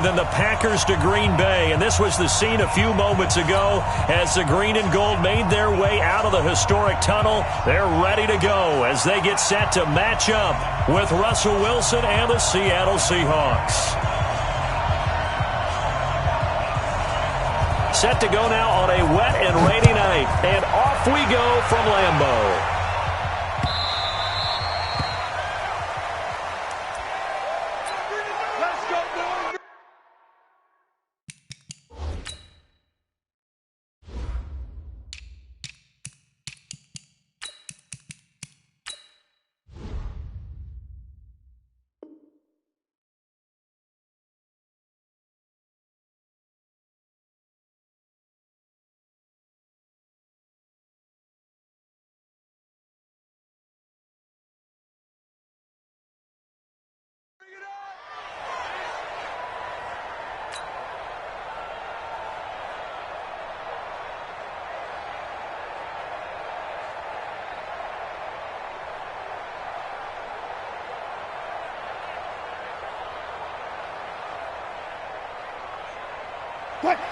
than the Packers to Green Bay. And this was the scene a few moments ago as the green and gold made their way out of the historic tunnel. They're ready to go as they get set to match up with Russell Wilson and the Seattle Seahawks. Set to go now on a wet and rainy night. And off we go from Lambeau.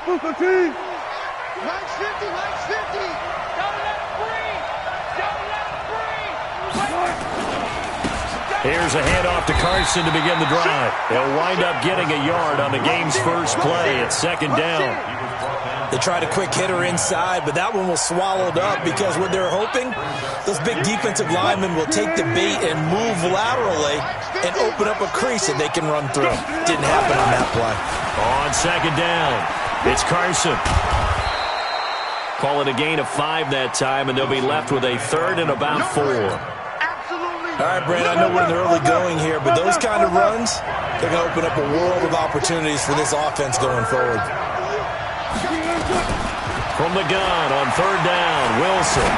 Move the team. Line's 50, line's 50. Don't let him breathe. Don't let him breathe. Here's a handoff to Carson to begin the drive. They'll wind up getting a yard on the game's first play at second down. They tried a quick hitter inside, but that one was swallowed up because what they're hoping, those big defensive linemen will take the bait and move laterally and open up a crease that they can run through. Didn't happen on that play. On second down, it's Carson. Call it a gain of 5 that time, and they'll be left with a third and about 4. All right, Brent, I know we're in the early going here, but those kind of runs, they're going to open up a world of opportunities for this offense going forward. From the gun on third down, Wilson.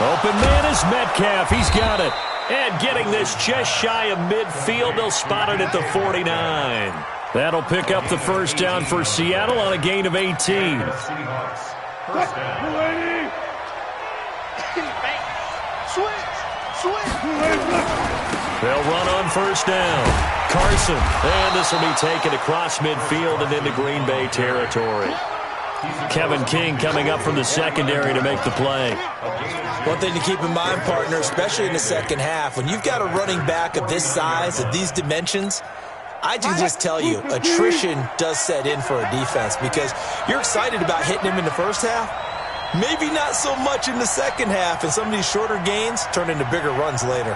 Open man is Metcalf. He's got it. And getting this just shy of midfield, they'll spot it at the 49. That'll pick up the first down for Seattle on a gain of 18. They'll run on first down. Carson. And this will be taken across midfield and into Green Bay territory. Kevin King coming up from the secondary to make the play. One thing to keep in mind, partner, especially in the second half, when you've got a running back of this size, of these dimensions, I can just tell you, attrition does set in for a defense because you're excited about hitting him in the first half. Maybe not so much in the second half, and some of these shorter gains turn into bigger runs later.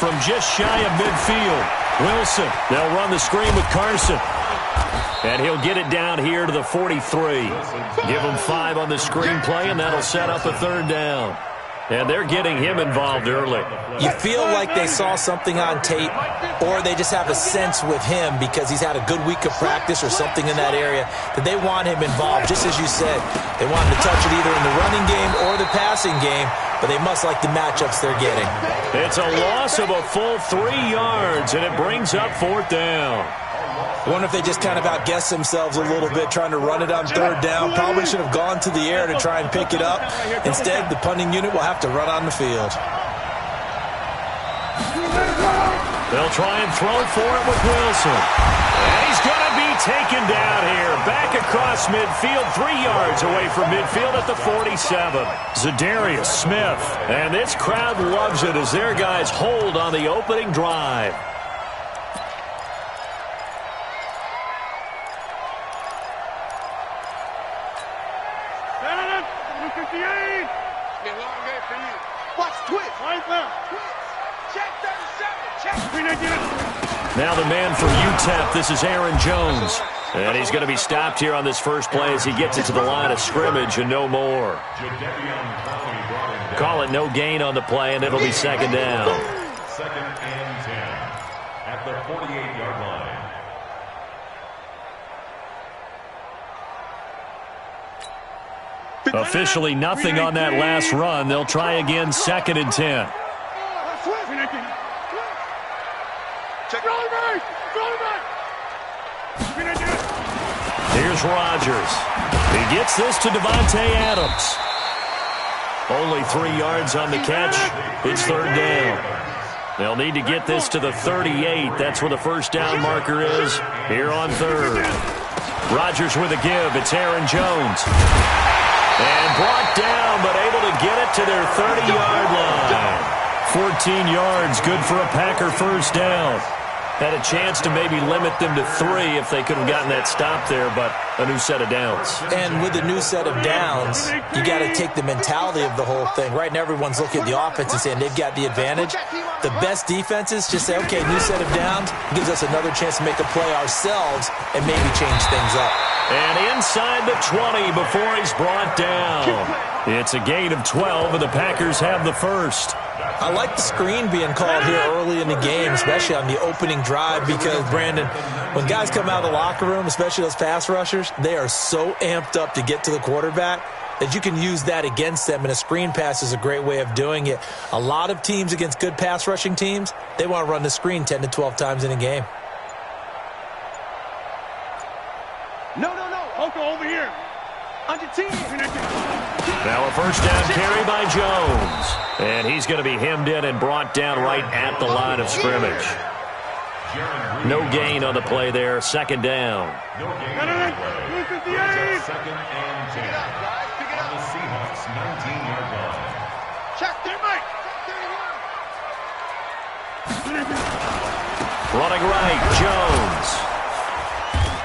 From just shy of midfield, Wilson. They'll run the screen with Carson. And he'll get it down here to the 43. Give him 5 on the screen play, and that'll set up a third down. And they're getting him involved early. You feel like they saw something on tape, or they just have a sense with him because he's had a good week of practice or something in that area that they want him involved. Just as you said, they want him to touch it either in the running game or the passing game, but they must like the matchups they're getting. It's a loss of a full 3 yards, and it brings up fourth down. I wonder if they just kind of outguessed themselves a little bit trying to run it on third down. Probably should have gone to the air to try and pick it up. Instead, the punting unit will have to run on the field. They'll try and throw for it with Wilson. And he's going to be taken down here. Back across midfield, 3 yards away from midfield at the 47. Zadarius Smith. And this crowd loves it as their guys hold on the opening drive. Now the man for UTEP, this is Aaron Jones. And he's going to be stopped here on this first play as he gets it to the line of scrimmage and no more. Call it no gain on the play, and it'll be second down. Second and 10 at the 48-yard line. Officially nothing on that last run. They'll try again, second and 10. Here's Rodgers. He gets this to Devontae Adams. Only 3 yards on the catch. It's third down. They'll need to get this to the 38. That's where the first down marker is here on third. Rodgers with a give. It's Aaron Jones. And brought down, but able to get it to their 30-yard line. 14 yards, good for a Packer first down. Had a chance to maybe limit them to 3 if they could have gotten that stop there, but a new set of downs. And with the new set of downs, you got to take the mentality of the whole thing. Right now, everyone's looking at the offense and saying they've got the advantage. The best defenses just say, okay, new set of downs gives us another chance to make a play ourselves and maybe change things up. And inside the 20 before he's brought down. It's a gain of 12, and the Packers have the first. I like the screen being called here early in the game, especially on the opening drive, because, Brandon, when guys come out of the locker room, especially those pass rushers, they are so amped up to get to the quarterback that you can use that against them, and a screen pass is a great way of doing it. A lot of teams against good pass rushing teams, they want to run the screen 10 to 12 times in a game. No. Okay, over here. On your team. Now a first down carry by Jones. And he's going to be hemmed in and brought down right at the line of scrimmage. No gain on the play there. Second down. No gain on the play. It's second and 10. On the Seahawks 19-yard line. Check their mic. Running right, Jones.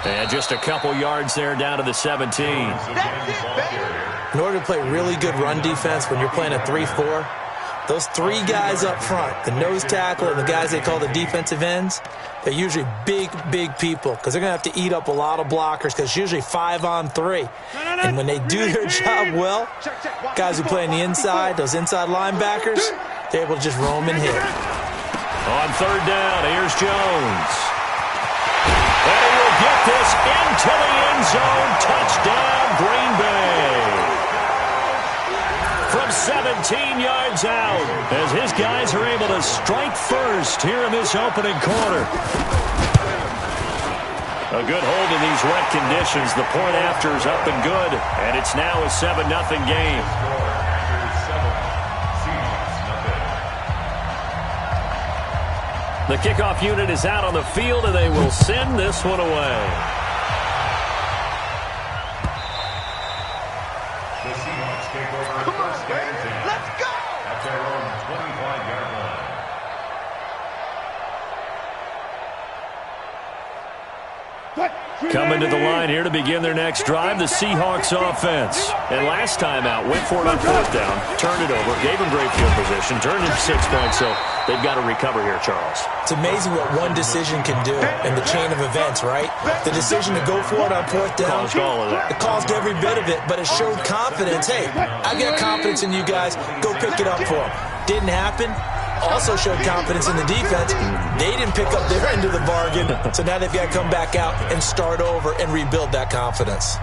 And just a couple yards there down to the 17. In order to play really good run defense when you're playing a 3-4, those 3 guys up front, the nose tackle and the guys they call the defensive ends, they're usually big people because they're going to have to eat up a lot of blockers because it's usually 5-on-3. And when they do their job well, guys who play on the inside, those inside linebackers, they're able to just roam and hit. On third down, here's Jones. And he will get this into the end zone. Touchdown, Green Bay. From 17 yards out, as his guys are able to strike first here in this opening quarter. A good hold in these wet conditions. The point after is up and good, and it's now a 7-0 game. The kickoff unit is out on the field, and they will send this one away. The Seahawks take over first and 10. Let's go! At their own 25-yard line. Coming to the line here to begin their next drive, the Seahawks offense. And last time out, went for it on fourth down, turned it over, gave them great field position, turned it 6 points, so they've got to recover here, Charles. It's amazing what one decision can do in the chain of events, right? The decision to go for it on fourth down, Caused all of that. it caused every bit of it, but it showed confidence. Hey, I got confidence in you guys. Go pick it up for them. Didn't happen. Also showed confidence in the defense. They didn't pick up their end of the bargain, so now they've got to come back out and start over and rebuild that confidence.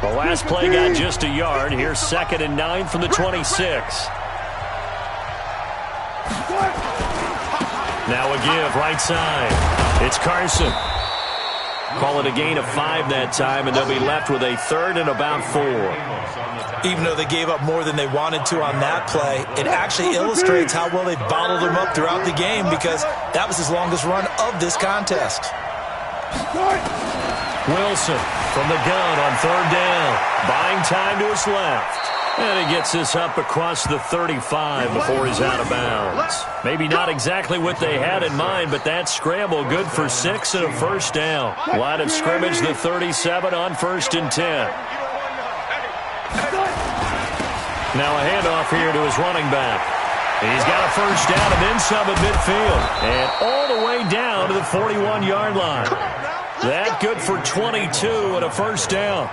The last play got just a yard. Here's 2nd and 9 from the 26. Now a give, right side. It's Carson. Call it a gain of 5 that time, and they'll be left with a 3rd and about 4. Even though they gave up more than they wanted to on that play, it actually illustrates how well they bottled him up throughout the game because that was his longest run of this contest. Wilson from the gun on 3rd down. Buying time to his left. And he gets this up across the 35 before he's out of bounds. Maybe not exactly what they had in mind, but that scramble good for 6 and a first down. Line of scrimmage, the 37 on 1st and 10. Now a handoff here to his running back. He's got a first down and then some at midfield. And all the way down to the 41-yard line. That good for 22 and a first down.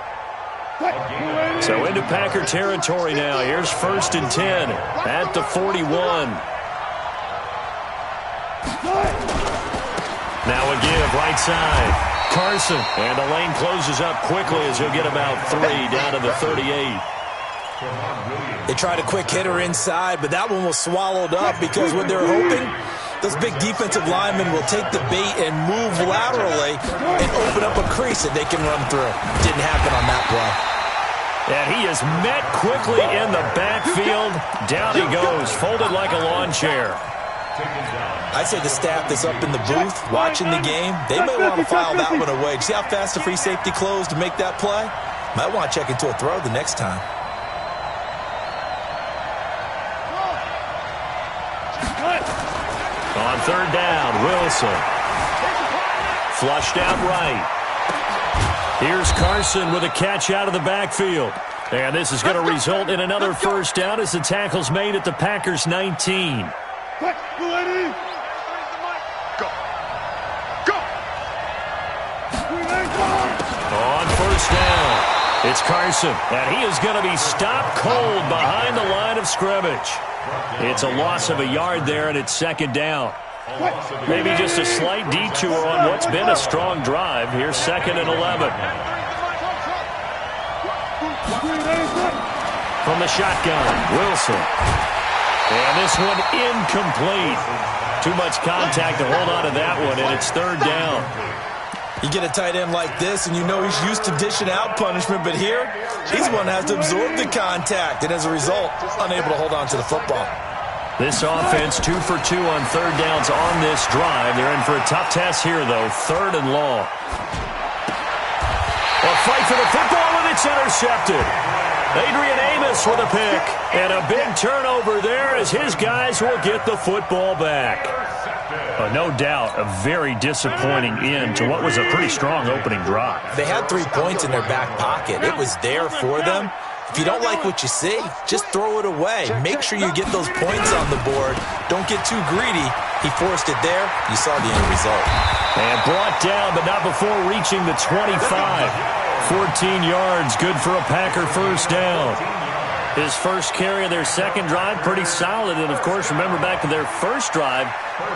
So into Packer territory now. Here's 1st and 10 at the 41. Now a give, right side. Carson. And the lane closes up quickly as he'll get about 3 down to the 38. They tried a quick hitter inside, but that one was swallowed up because what they're hoping, those big defensive linemen will take the bait and move laterally and open up a crease that they can run through. Didn't happen on that play. And he is met quickly in the backfield. Down he goes, folded like a lawn chair. I'd say the staff that's up in the booth watching the game, they may want to file that one away. See how fast the free safety closed to make that play? Might want to check into a throw the next time. On third down, Wilson. Flushed out right. Here's Carson with a catch out of the backfield. And this is going to result in another first down as the tackle's made at the Packers' 19. On first down, it's Carson, and he is going to be stopped cold behind the line of scrimmage. It's a loss of a yard there, and it's second down. Maybe just a slight detour on what's been a strong drive. Here's 2nd and 11. From the shotgun, Wilson. And this one incomplete. Too much contact to hold on to that one, and it's third down. You get a tight end like this, and you know he's used to dishing out punishment, but here, he's one that has to absorb the contact, and as a result, unable to hold on to the football. This offense 2 for 2 on third downs on this drive. They're in for a tough test here, though. 3rd and long. A fight for the football, and it's intercepted. Adrian Amos with a pick, and a big turnover there as his guys will get the football back. No doubt a very disappointing end to what was a pretty strong opening drive. They had 3 points in their back pocket. It was there for them. If you don't like what you see, just throw it away. Make sure you get those points on the board. Don't get too greedy. He forced it there. You saw the end result. And brought down, but not before reaching the 25. 14 yards, good for a Packer first down. His first carry of their second drive, pretty solid. And, of course, remember back to their first drive,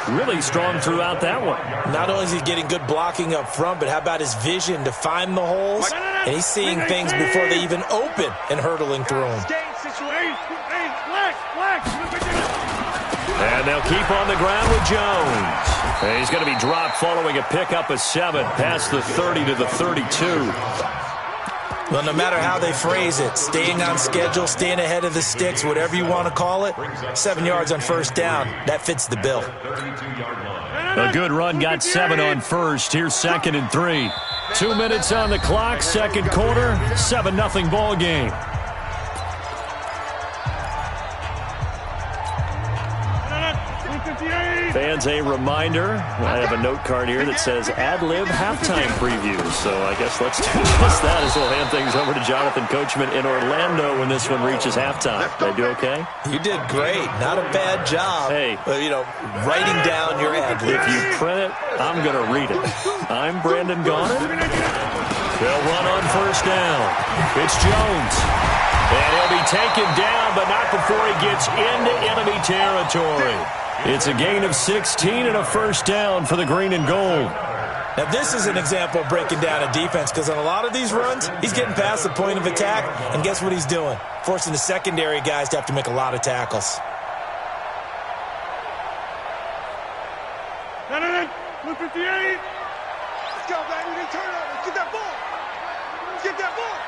really strong throughout that one. Not only is he getting good blocking up front, but how about his vision to find the holes? And he's seeing things before they even open and hurtling through them. And they'll keep on the ground with Jones. And he's going to be dropped following a pickup of 7 past the 30 to the 32. Well, no matter how they phrase it, staying on schedule, staying ahead of the sticks, whatever you want to call it, 7 yards on first down, that fits the bill. A good run, got 7 on first. Here's 2nd and 3. 2 minutes on the clock, second quarter, 7-0 ball game. Fans, a reminder, I have a note card here that says ad-lib halftime preview. So I guess let's do just that as we'll hand things over to Jonathan Coachman in Orlando when this one reaches halftime. Did I do okay? You did great. Not a bad job. Hey. Writing down your ad-libs. If you print it, I'm going to read it. I'm Brandon Gaudin. They'll run on first down. It's Jones. And he'll be taken down, but not before he gets into enemy territory. It's a gain of 16 and a first down for the green and gold. Now, this is an example of breaking down a defense because on a lot of these runs, he's getting past the point of attack, and guess what he's doing? Forcing the secondary guys to have to make a lot of tackles. 158. Let's go, baby. We turn over. Get that ball. Get that ball.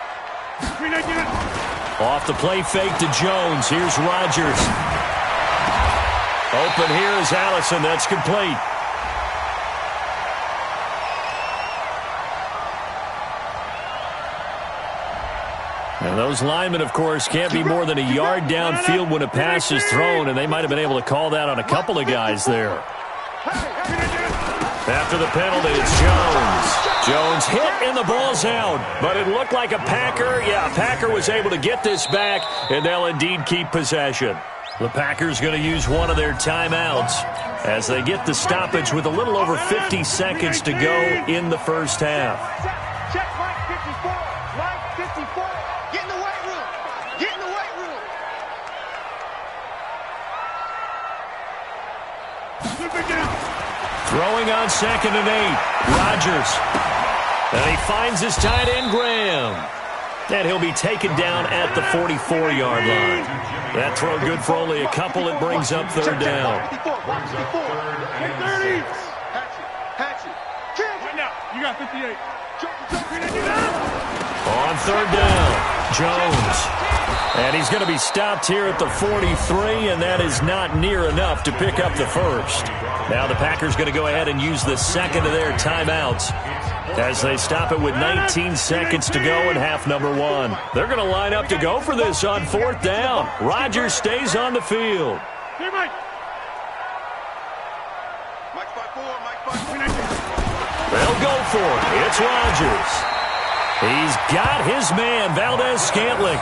Off the play fake to Jones. Here's Rodgers. Open here is Allison. That's complete. And those linemen, of course, can't be more than a yard downfield when a pass is thrown, and they might have been able to call that on a couple of guys there. After the penalty, it's Jones. Jones hit and the ball's out, but it looked like a Packer. Yeah, Packer was able to get this back, and they'll indeed keep possession. The Packers going to use one of their timeouts as they get the stoppage with a little over 50 seconds to go in the first half. Check Mike 54. Mike 54. Get in the weight room. Get in the weight room. Throwing on 2nd and 8. Rodgers. And he finds his tight end, Graham. And he'll be taken down at the 44-yard line. That throw good for only a couple. It brings up third down. You got 58. On third down, Jones. And he's going to be stopped here at the 43, and that is not near enough to pick up the first. Now the Packers going to go ahead and use the second of their timeouts as they stop it with 19 seconds to go in half number one. They're going to line up to go for this on 4th down. Rodgers stays on the field. They'll go for it. It's Rodgers. He's got his man, Valdez-Scantling.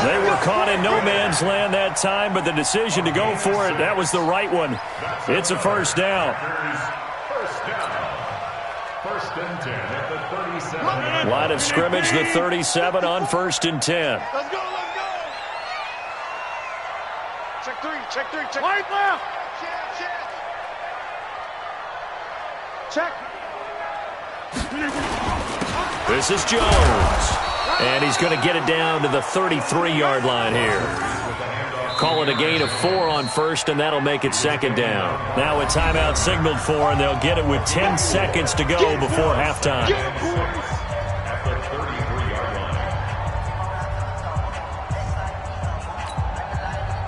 They were caught in no man's land that time, but the decision to go for it, that was the right one. It's a first down. First and 10 at the 37. Line of scrimmage, the 37 on 1st and 10. Let's go, let's go. Check three, check. Right left. Check. This is Jones. And he's going to get it down to the 33-yard line here. Call it a gain of 4 on 1st, and that'll make it 2nd down. Now a timeout signaled for, and they'll get it with 10 seconds to go before halftime. At the 33-yard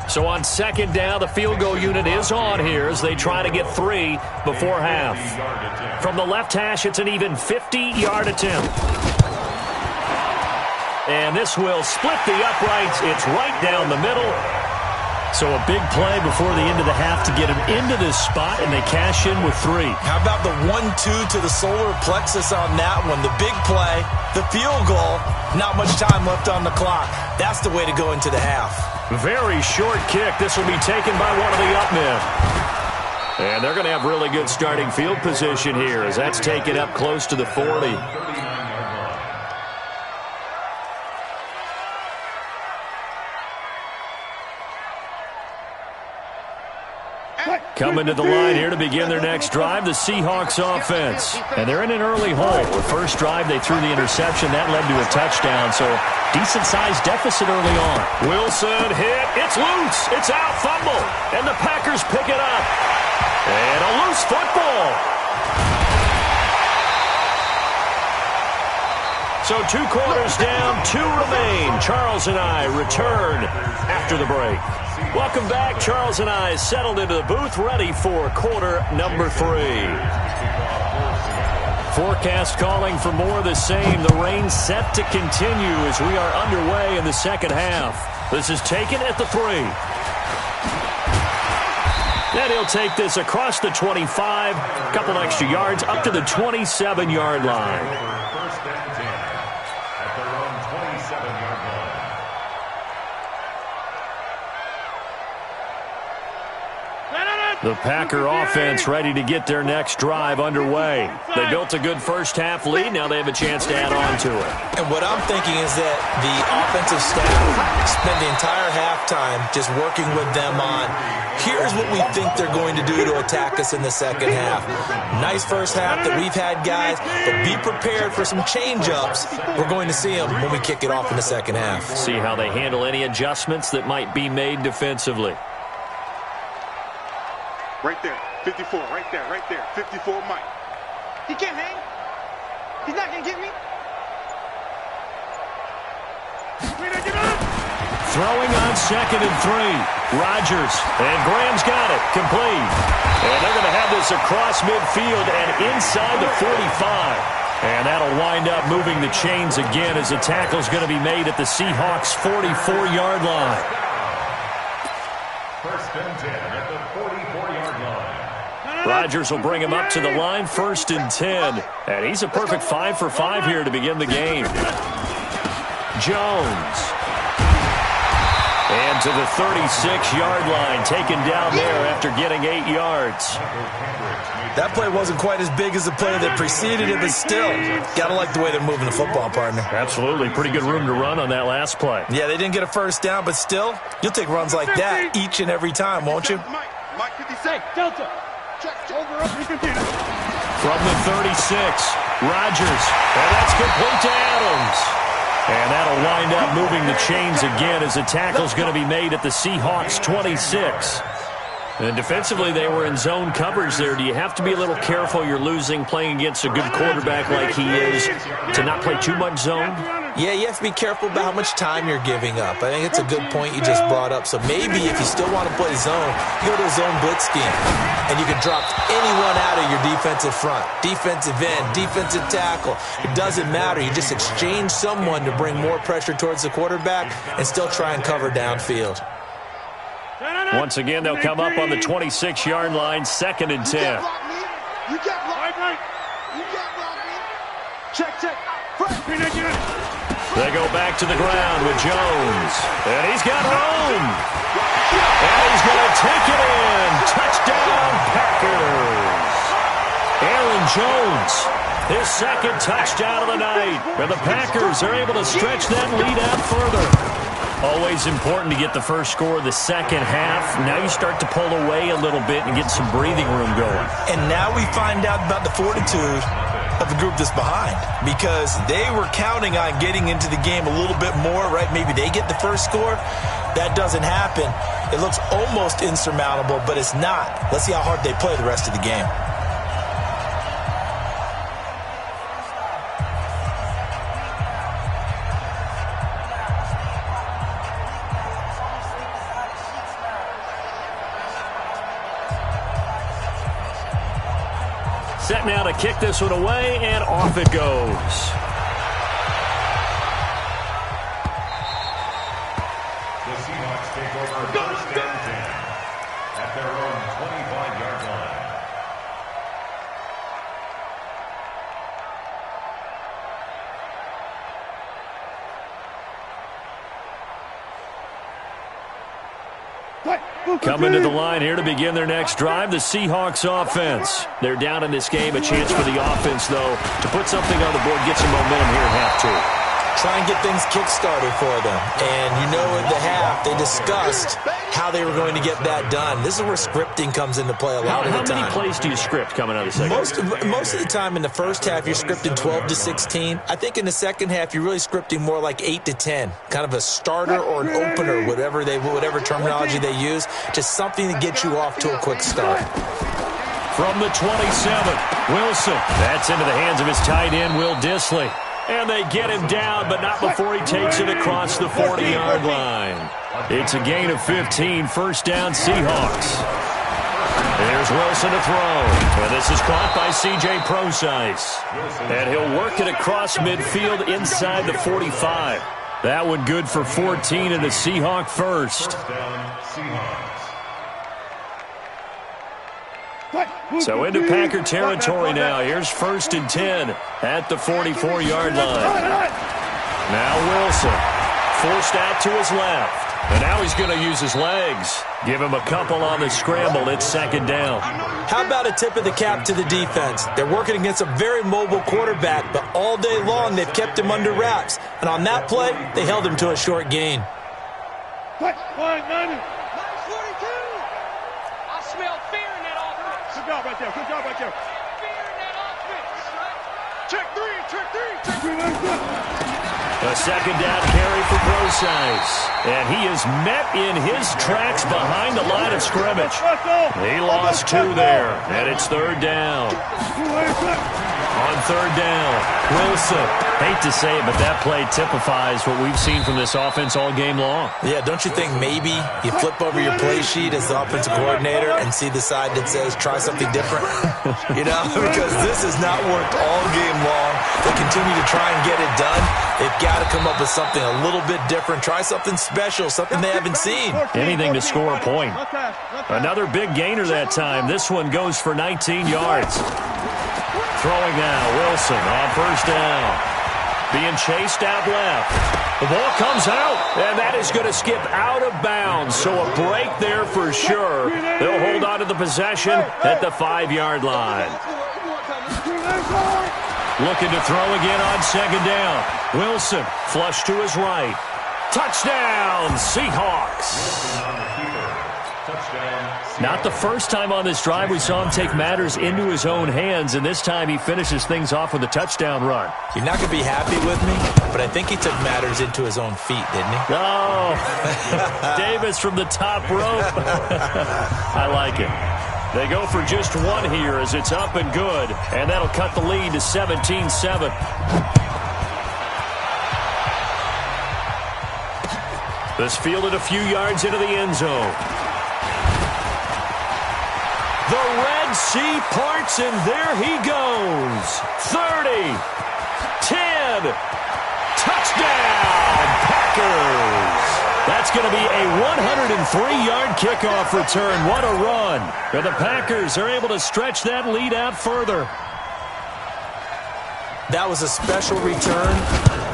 line. So on 2nd down, the field goal unit is on here as they try to get 3 before half. From the left hash, it's an even 50-yard attempt. And this will split the uprights. It's right down the middle. So a big play before the end of the half to get him into this spot, and they cash in with 3. How about the 1-2 to the solar plexus on that one? The big play, the field goal, not much time left on the clock. That's the way to go into the half. Very short kick. This will be taken by one of the up men. And they're going to have really good starting field position here as that's taken up close to the 40. Coming to the line here to begin their next drive, the Seahawks offense. And they're in an early hole. The first drive, they threw the interception. That led to a touchdown, so decent-sized deficit early on. Wilson hit. It's loose. It's out. Fumble. And the Packers pick it up. And a loose football. So 2 quarters down, 2 remain. Charles and I return after the break. Welcome back. Charles and I settled into the booth, ready for quarter number 3. Forecast calling for more of the same. The rain set to continue as we are underway in the second half. This is taken at the 3. Then he'll take this across the 25, a couple extra yards, up to the 27-yard line. The Packer offense ready to get their next drive underway. They built a good first half lead. Now they have a chance to add on to it. And what I'm thinking is that the offensive staff spend the entire halftime just working with them on, here's what we think they're going to do to attack us in the second half. Nice first half that we've had, guys, but be prepared for some change-ups. We're going to see them when we kick it off in the second half. See how they handle any adjustments that might be made defensively. Right there, 54, right there, 54 Mike. He can't hang. He's not going to get me. Throwing on 2nd and 3. Rodgers, and Graham's got it, complete. And they're going to have this across midfield and inside the 45. And that'll wind up moving the chains again as the tackle's going to be made at the Seahawks' 44-yard line. First and 10 at the 44-yard line. Rodgers will bring him up to the line, 1st and 10. And he's a perfect 5 for 5 here to begin the game. Jones. And to the 36-yard line, taken down there after getting 8 yards. That play wasn't quite as big as the play that preceded it, but still, got to like the way they're moving the football, partner. Absolutely. Pretty good room to run on that last play. Yeah, they didn't get a first down, but still, you'll take runs like that each and every time, won't you? Mike 56, Delta. Check, over, up, you can get it. From the 36, Rodgers. And that's complete to Adams. And that'll wind up moving the chains again as the tackle's going to be made at the Seahawks' 26. And defensively, they were in zone coverage there. Do you have to be a little careful you're losing playing against a good quarterback like he is to not play too much zone? Yeah, you have to be careful about how much time you're giving up. I think it's a good point you just brought up. So maybe if you still want to play zone, you go to a zone blitz scheme, and you can drop anyone out of your defensive front, defensive end, defensive tackle. It doesn't matter. You just exchange someone to bring more pressure towards the quarterback and still try and cover downfield. Once again, they'll come up on the 26-yard line, 2nd and 10. You can't block me. You can't block me. Check. They go back to the ground with Jones. And he's got room. And he's going to take it in. Touchdown, Packers. Aaron Jones, his 2nd touchdown of the night. And the Packers are able to stretch that lead out further. Always important to get the first score of the second half. Now you start to pull away a little bit and get some breathing room going. And now we find out about the fortitude of the group that's behind, because they were counting on getting into the game a little bit more, right? Maybe they get the first score. That doesn't happen. It looks almost insurmountable, but it's not. Let's see how hard they play the rest of the game. Set now to kick this one away, and off it goes. The Seahawks take over 1st and 10 at their own 25-yard line. Coming to the line here to begin their next drive, the Seahawks offense. They're down in this game. A chance for the offense, though, to put something on the board, get some momentum here at half two. Try and get things kick-started for them. And you know at the half, they discussed how they were going to get that done. This is where scripting comes into play a lot of the time. How many plays do you script coming out of the second? Most of the time in the first half, you're scripting 12 to 16. I think in the second half, you're really scripting more like 8 to 10. Kind of a starter or an opener, whatever terminology they use. Just something to get you off to a quick start. From the 27, Wilson. That's into the hands of his tight end, Will Dissly. And they get him down, but not before he takes it across the 40-yard line. It's a gain of 15, 1st down Seahawks. There's Wilson to throw. And this is caught by C.J. Prosise. And he'll work it across midfield inside the 45. That one good for 14 and a Seahawk first. So into Packer territory now. Here's 1st and 10 at the 44-yard line. Now Wilson forced out to his left. And now he's going to use his legs. Give him a couple on the scramble. It's 2nd down. How about a tip of the cap to the defense? They're working against a very mobile quarterback, but all day long they've kept him under wraps. And on that play, they held him to a short gain. Good job right there. Fear in that offense. Check three. A 2nd down carry for Prosise. And he is met in his tracks behind the line of scrimmage. He lost 2 there, and it's 3rd down. On 3rd down, Wilson. Hate to say it, but that play typifies what we've seen from this offense all game long. Yeah, don't you think maybe you flip over your play sheet as the offensive coordinator and see the side that says try something different? Because this has not worked all game long. They continue to try and get it done. They've got to come up with something a little bit different. Try something special, something they haven't seen. Anything to score a point. Another big gainer that time. This one goes for 19 yards. Throwing now, Wilson on 1st down. Being chased out left. The ball comes out, and that is going to skip out of bounds. So a break there for sure. They'll hold on to the possession at the 5-yard line. Looking to throw again on 2nd down. Wilson, flush to his right. Touchdown, Seahawks. Not the first time on this drive we saw him take matters into his own hands, and this time he finishes things off with a touchdown run. You're not going to be happy with me, but I think he took matters into his own feet, didn't he? Oh, Davis from the top rope. I like it. They go for just one here as it's up and good, and that'll cut the lead to 17-7. This fielded a few yards into the end zone. The Red Sea parts, and there he goes. 30, 10, touchdown, Packers. That's going to be a 103-yard kickoff return. What a run. And the Packers are able to stretch that lead out further. That was a special return,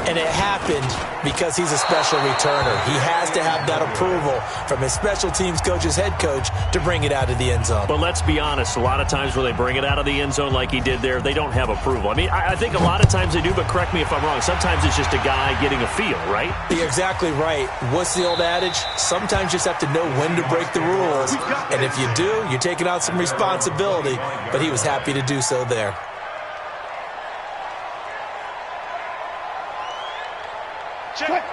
and it happened because he's a special returner. He has to have that approval from his special teams coach's head coach to bring it out of the end zone. But let's be honest, a lot of times when they bring it out of the end zone like he did there, they don't have approval. I mean, I think a lot of times they do, but correct me if I'm wrong. Sometimes it's just a guy getting a feel, right? You're exactly right. What's the old adage? Sometimes you just have to know when to break the rules. And if you do, you're taking out some responsibility. But he was happy to do so there.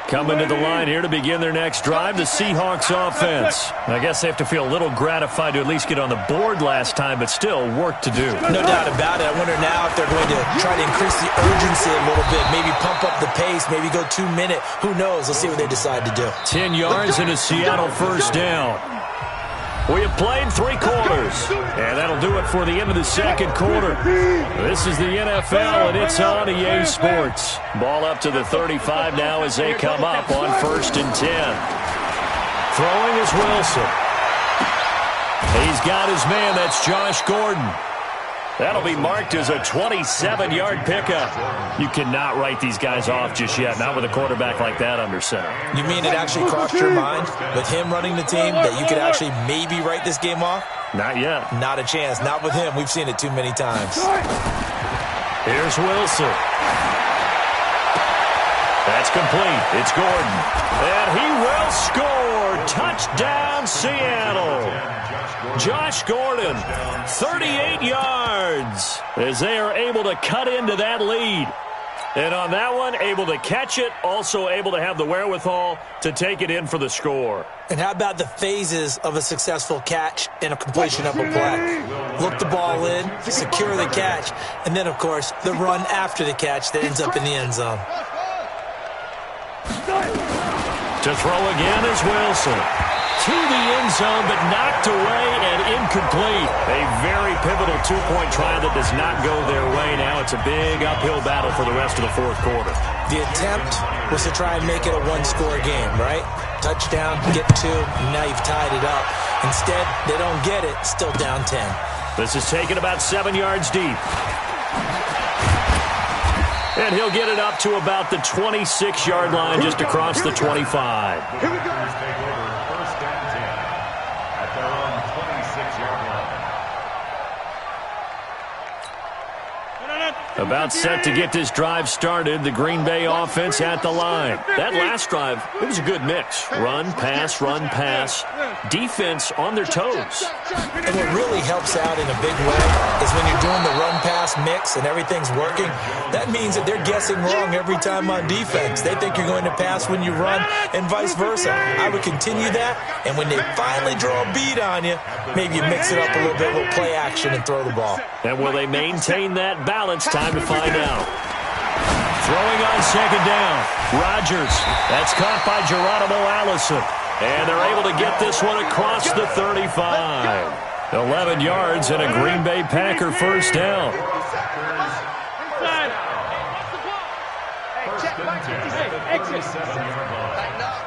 Coming to the line here to begin their next drive, the Seahawks offense. I guess they have to feel a little gratified to at least get on the board last time, but still work to do. No doubt about it. I wonder now if they're going to try to increase the urgency a little bit, maybe pump up the pace, maybe go 2 minute. Who knows? Let's see what they decide to do. 10 yards and a Seattle first down. We have played 3 quarters, and that'll do it for the end of the second quarter. This is the NFL, and it's on EA Sports. Ball up to the 35 now as they come up on 1st and 10. Throwing is Wilson. He's got his man. That's Josh Gordon. That'll be marked as a 27-yard pickup. You cannot write these guys off just yet, not with a quarterback like that under center. You mean it actually crossed your mind with him running the team that you could actually maybe write this game off? Not yet. Not a chance. Not with him. We've seen it too many times. Here's Wilson. That's complete. It's Gordon. And he will score. Touchdown, Seattle. Josh Gordon, 38 yards as they are able to cut into that lead. And on that one, able to catch it, also able to have the wherewithal to take it in for the score. And how about the phases of a successful catch and a completion of a play? Look the ball in, secure the catch, and then, of course, the run after the catch that ends up in the end zone. To throw again is Wilson. To the end zone, but knocked away and incomplete. A very pivotal two-point try that does not go their way now. It's a big uphill battle for the rest of the fourth quarter. The attempt was to try and make it a one-score game, right? Touchdown, get 2, now you've tied it up. Instead, they don't get it, still down 10. This is taken about 7 yards deep. And he'll get it up to about the 26-yard line, just across the 25. Here we go. About set to get this drive started, the Green Bay offense at the line. That last drive, it was a good mix. Run, pass, defense on their toes. And what really helps out in a big way is when you're doing the run-pass mix and everything's working, that means that they're guessing wrong every time on defense. They think you're going to pass when you run and vice versa. I would continue that, and when they finally draw a beat on you, maybe you mix it up a little bit with play action and throw the ball. And will they maintain that balance? Time to find out. Throwing on second down. Rodgers. That's caught by Geronimo Allison. And they're able to get this one across the 35. 11 yards and a Green Bay Packer first down.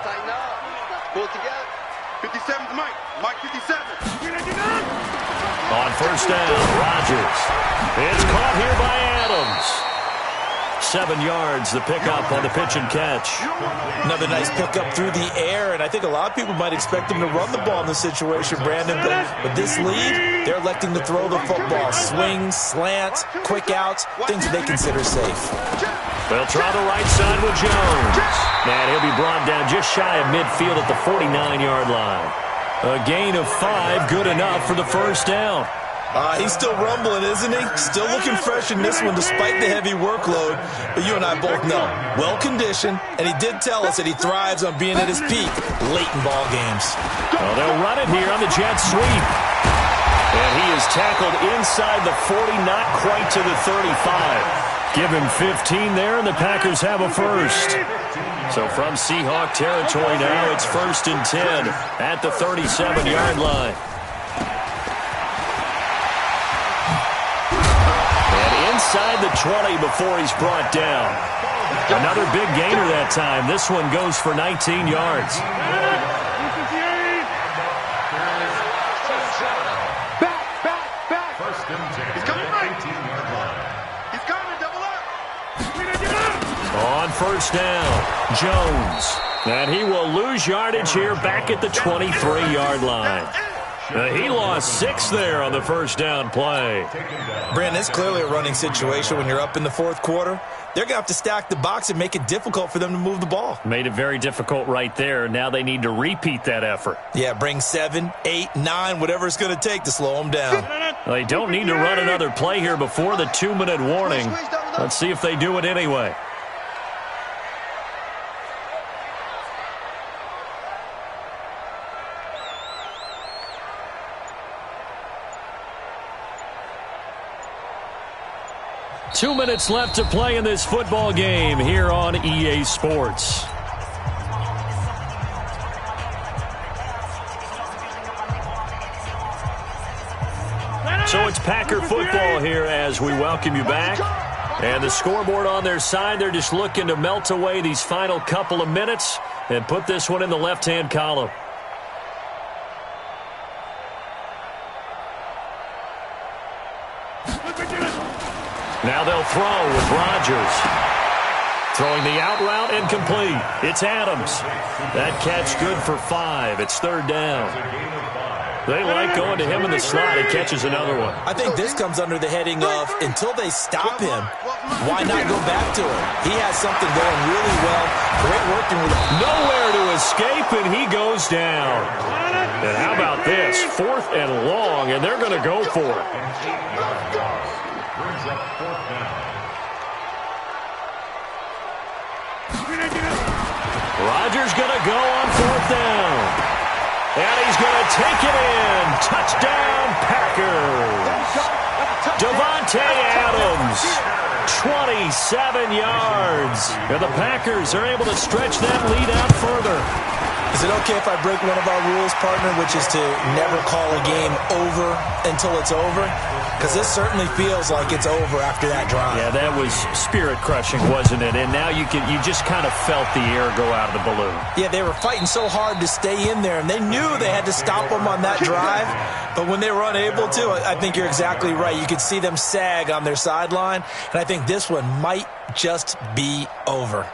Tighten up. Pull it together. 57's Mike. Mike 57. On first down, Rodgers. It's caught here by Adams. 7 yards, the pickup on the pitch and catch. Another nice pickup through the air, and I think a lot of people might expect them to run the ball in this situation, Brandon. But with this lead, they're electing to throw the football. Swings, slants, quick outs, things that they consider safe. They'll try the right side with Jones. And he'll be brought down just shy of midfield at the 49-yard line. A gain of 5, good enough for the first down. He's still rumbling, isn't he? Still looking fresh in this one despite the heavy workload. But you and I both know, well-conditioned, and he did tell us that he thrives on being at his peak late in ball games. Well, they'll run it here on the jet sweep. And he is tackled inside the 40, not quite to the 35. Give him 15 there, and the Packers have a first. So from Seahawk territory now, it's 1st and 10 at the 37-yard line. Inside the 20 before he's brought down. Another big gainer that time. This one goes for 19 yards. Back. First and 10. He's coming right. 18-yard line. He's coming, double up. On first down, Jones. And he will lose yardage here back at the 23-yard line. He lost 6 there on the first down play. Brandon, it's clearly a running situation when you're up in the fourth quarter. They're going to have to stack the box and make it difficult for them to move the ball. Made it very difficult right there. Now they need to repeat that effort. Yeah, bring 7, 8, 9, whatever it's going to take to slow them down. They don't need to run another play here before the 2-minute warning. Let's see if they do it anyway. Two minutes left to play in this football game here on EA Sports. So it's Packer football here as we welcome you back. And the scoreboard on their side, they're just looking to melt away these final couple of minutes and put this one in the left-hand column. Now they'll throw with Rodgers. Throwing the out route incomplete. It's Adams. That catch good for 5. It's 3rd down. They like going to him in the slot. He catches another one. I think this comes under the heading of until they stop him, why not go back to him? He has something going really well. Great working with him. Nowhere to escape, and he goes down. And how about this? 4th and long, and they're going to go for it. Brings up 4th down. Rodgers going to go on 4th down. And he's going to take it in. Touchdown, Packers. Davante Adams, 27 yards. And the Packers are able to stretch that lead out further. Is it okay if I break one of our rules, partner, which is to never call a game over until it's over? Because this certainly feels like it's over after that drive. Yeah, that was spirit-crushing, wasn't it? And now you just kind of felt the air go out of the balloon. Yeah, they were fighting so hard to stay in there, and they knew they had to stop them on that drive. But when they were unable to, I think you're exactly right. You could see them sag on their sideline, and I think this one might just be over.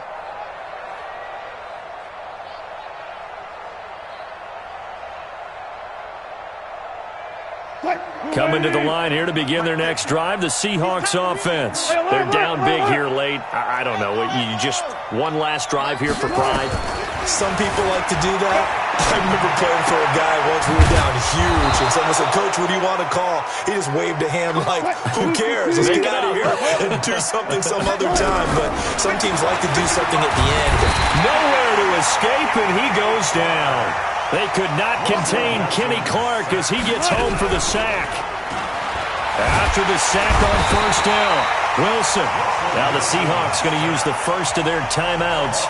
Coming to the line here to begin their next drive, the Seahawks offense. They're down big here late. I don't know. You just one last drive here for pride? Some people like to do that. I remember playing for a guy once. We were down huge, and someone said, "Coach, what do you want to call?" He just waved a hand like, who cares? Let's get out of here and do something some other time. But some teams like to do something at the end. Nowhere to escape, and he goes down. They could not contain Kenny Clark as he gets home for the sack. After the sack on 1st down, Wilson. Now the Seahawks going to use the first of their timeouts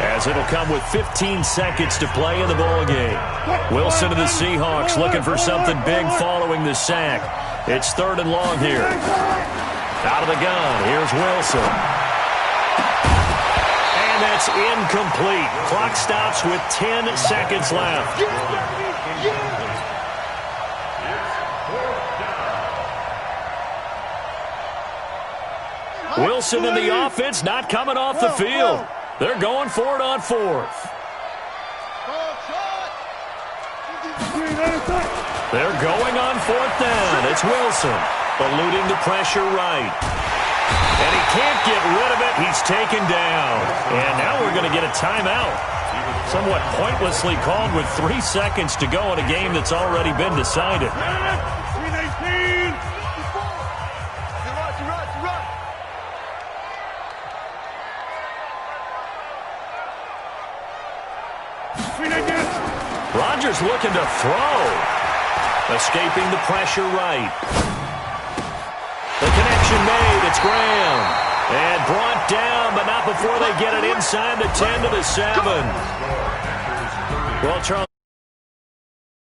as it'll come with 15 seconds to play in the ballgame. Wilson to the Seahawks looking for something big following the sack. It's 3rd and long here. Out of the gun, here's Wilson. And that's incomplete. Clock stops with 10 seconds left. Wilson and the offense not coming off the field. They're going for it on 4th. They're going on 4th down. It's Wilson eluding the pressure right. And he can't get rid of it. He's taken down. And now we're going to get a timeout. Somewhat pointlessly called with 3 seconds to go in a game that's already been decided. Rodgers looking to throw. Escaping the pressure right. The connection made. It's Graham. And brought down, but not before they get it inside the 10 to the 7. Well, Charles.